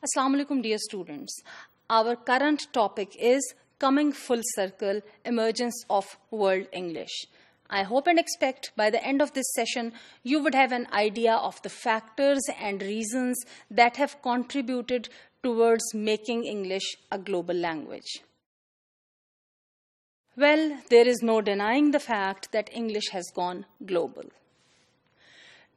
Assalamu alaikum, dear students. Our current topic is Coming Full Circle, Emergence of World English. I hope and expect by the end of this session, you would have an idea of the factors and reasons that have contributed towards making English a global language. Well, there is no denying the fact that English has gone global.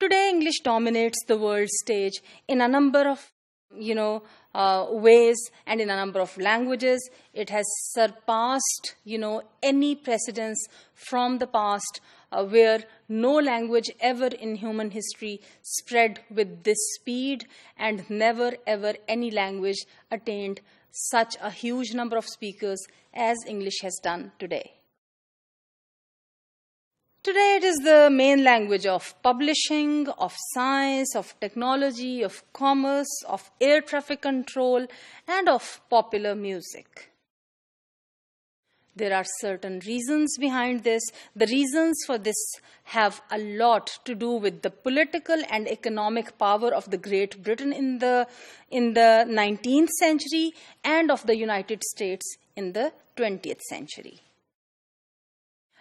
Today, English dominates the world stage in a number of ways and in a number of languages. It has surpassed, any precedence from the past where no language ever in human history spread with this speed, and never ever any language attained such a huge number of speakers as English has done today. Today it is the main language of publishing, of science, of technology, of commerce, of air traffic control, and of popular music. There are certain reasons behind this. The reasons for this have a lot to do with the political and economic power of the Great Britain in the 19th century and of the United States in the 20th century.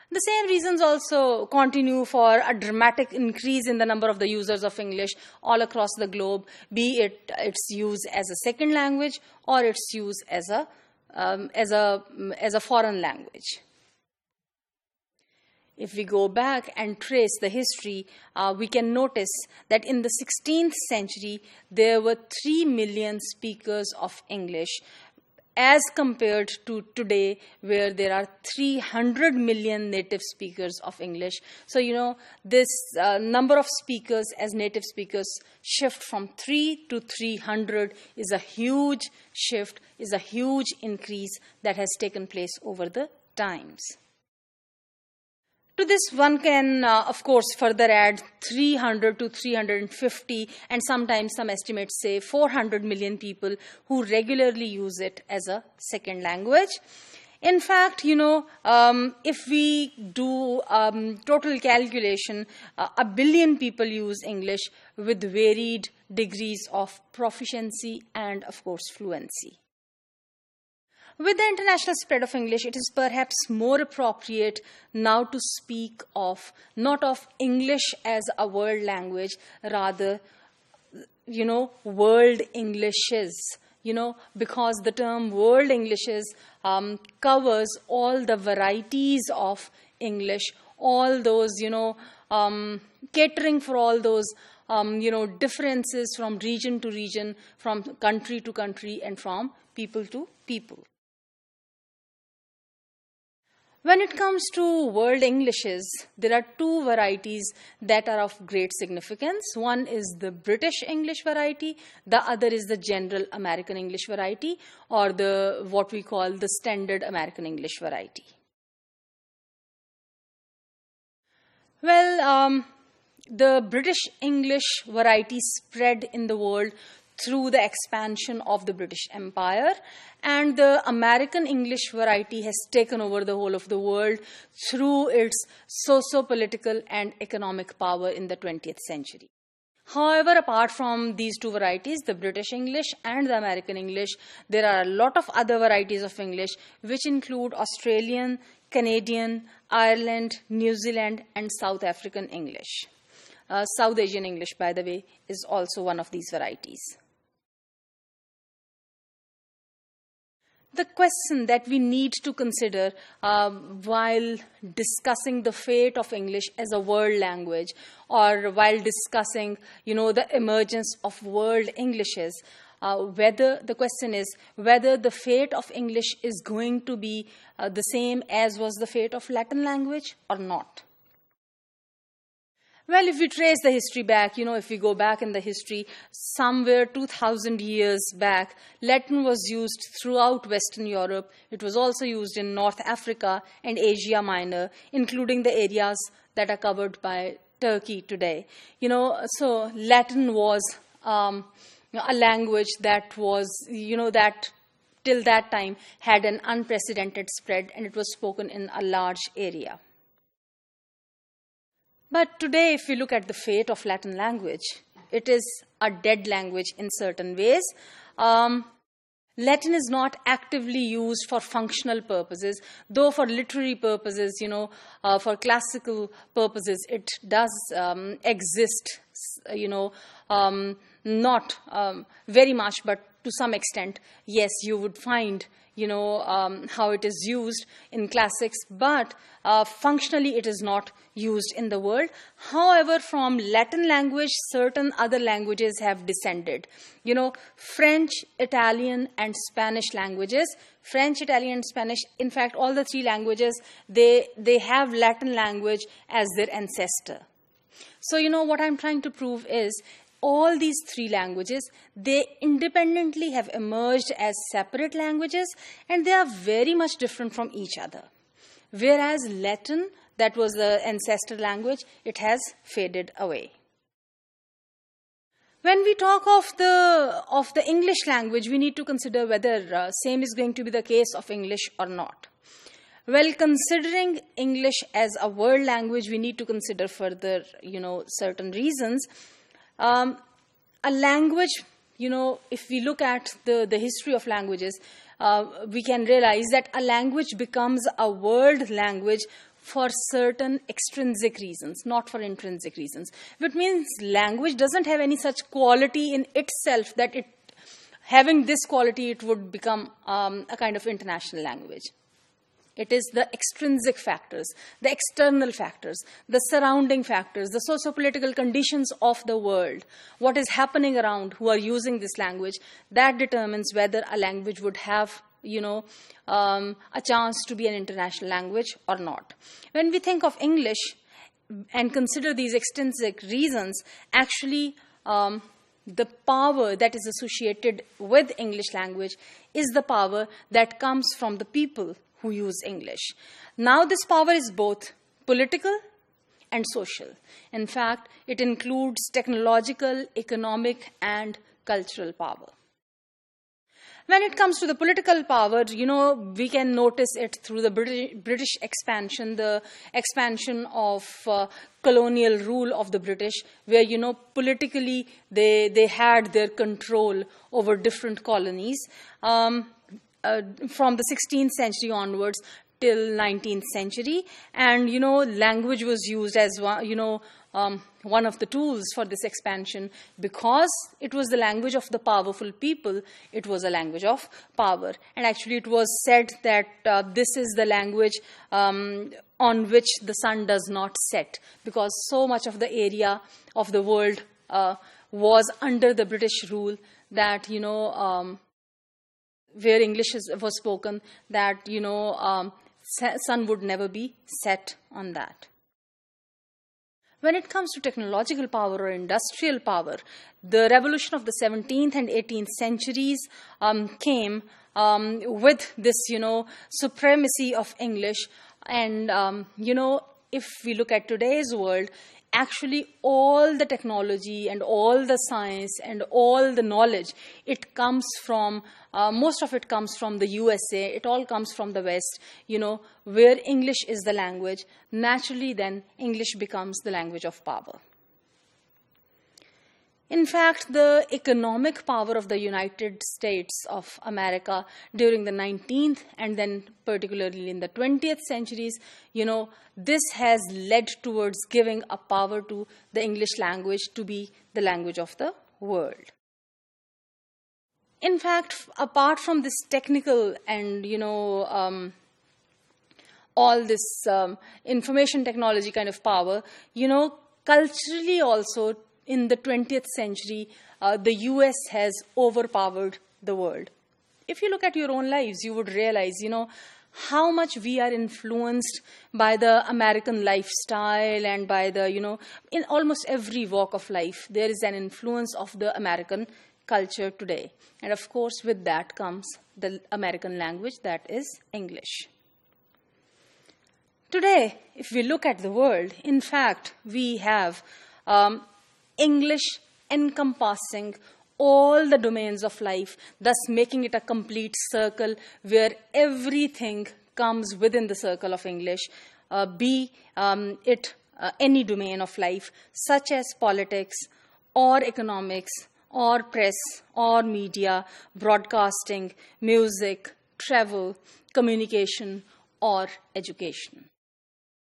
The same reasons also continue for a dramatic increase in the number of the users of English all across the globe, be it its use as a second language or its use as a foreign language. If we go back and trace the history, we can notice that in the 16th century, there were 3 million speakers of English, as compared to today, where there are 300 million native speakers of English. So, this number of speakers as native speakers shift from 3 to 300 is a huge shift, is a huge increase that has taken place over the times. To this, one can, of course, further add 300 to 350, and sometimes some estimates say 400 million people who regularly use it as a second language. In fact, if we do total calculation, 1 billion people use English with varied degrees of proficiency and, of course, fluency. With the international spread of English, it is perhaps more appropriate now to speak of, not of English as a world language, rather, world Englishes, because the term world Englishes covers all the varieties of English, all those, catering for all those, differences from region to region, from country to country, and from people to people. When it comes to world Englishes, there are 2 varieties that are of great significance. One is the British English variety, the other is the general American English variety, or what we call the standard American English variety. Well, the British English variety spread in the world through the expansion of the British Empire, and the American English variety has taken over the whole of the world through its socio-political and economic power in the 20th century. However, apart from these 2 varieties, the British English and the American English, there are a lot of other varieties of English, which include Australian, Canadian, Ireland, New Zealand, and South African English. South Asian English, by the way, is also one of these varieties. The question that we need to consider while discussing the fate of English as a world language, or while discussing, the emergence of world Englishes, the question is whether the fate of English is going to be the same as was the fate of Latin language or not. Well, if we trace the history back, if we go back in the history, somewhere 2,000 years back, Latin was used throughout Western Europe. It was also used in North Africa and Asia Minor, including the areas that are covered by Turkey today. So Latin was a language that was, that till that time had an unprecedented spread, and it was spoken in a large area. But today, if we look at the fate of Latin language, it is a dead language in certain ways. Latin is not actively used for functional purposes, though for literary purposes, for classical purposes, it does exist, not very much, but to some extent, yes, you would find, how it is used in classics, but functionally it is not used in the world. However, from Latin language, certain other languages have descended. French, Italian, and Spanish languages. French, Italian, and Spanish, in fact, all the three languages, they have Latin language as their ancestor. So, what I'm trying to prove is all these three languages, they independently have emerged as separate languages, and they are very much different from each other. Whereas Latin, that was the ancestor language, it has faded away. When we talk of the English language, we need to consider whether same is going to be the case of English or not. Well, considering English as a world language, we need to consider further, certain reasons. A language, if we look at the history of languages, we can realize that a language becomes a world language for certain extrinsic reasons, not for intrinsic reasons. Which means language doesn't have any such quality in itself that having this quality, it would become a kind of international language. It is the extrinsic factors, the external factors, the surrounding factors, the socio-political conditions of the world, what is happening around who are using this language, that determines whether a language would have, a chance to be an international language or not. When we think of English and consider these extrinsic reasons, actually, the power that is associated with English language is the power that comes from the people who use English. Now this power is both political and social. In fact, it includes technological, economic, and cultural power. When it comes to the political power, we can notice it through the British expansion, the expansion of colonial rule of the British, where, politically they had their control over different colonies. From the 16th century onwards till 19th century. And, language was used as, one of the tools for this expansion. Because it was the language of the powerful people, it was a language of power. And actually it was said that this is the language on which the sun does not set, because so much of the area of the world was under the British rule that, where English was spoken, that, sun would never be set on that. When it comes to technological power or industrial power, the revolution of the 17th and 18th centuries came with this, supremacy of English. And, if we look at today's world, actually all the technology and all the science and all the knowledge, it comes from, most of it comes from the USA, it all comes from the West, where English is the language. Naturally then, English becomes the language of power. In fact, the economic power of the United States of America during the 19th and then particularly in the 20th centuries, this has led towards giving a power to the English language to be the language of the world. In fact, apart from this technical and, all this information technology kind of power, culturally also, in the 20th century, the US has overpowered the world. If you look at your own lives, you would realize, how much we are influenced by the American lifestyle and by the, in almost every walk of life, there is an influence of the American culture today. And of course, with that comes the American language, that is English. Today, if we look at the world, in fact, we have English encompassing all the domains of life, thus making it a complete circle where everything comes within the circle of English, be it any domain of life, such as politics or economics, or press, or media, broadcasting, music, travel, communication, or education.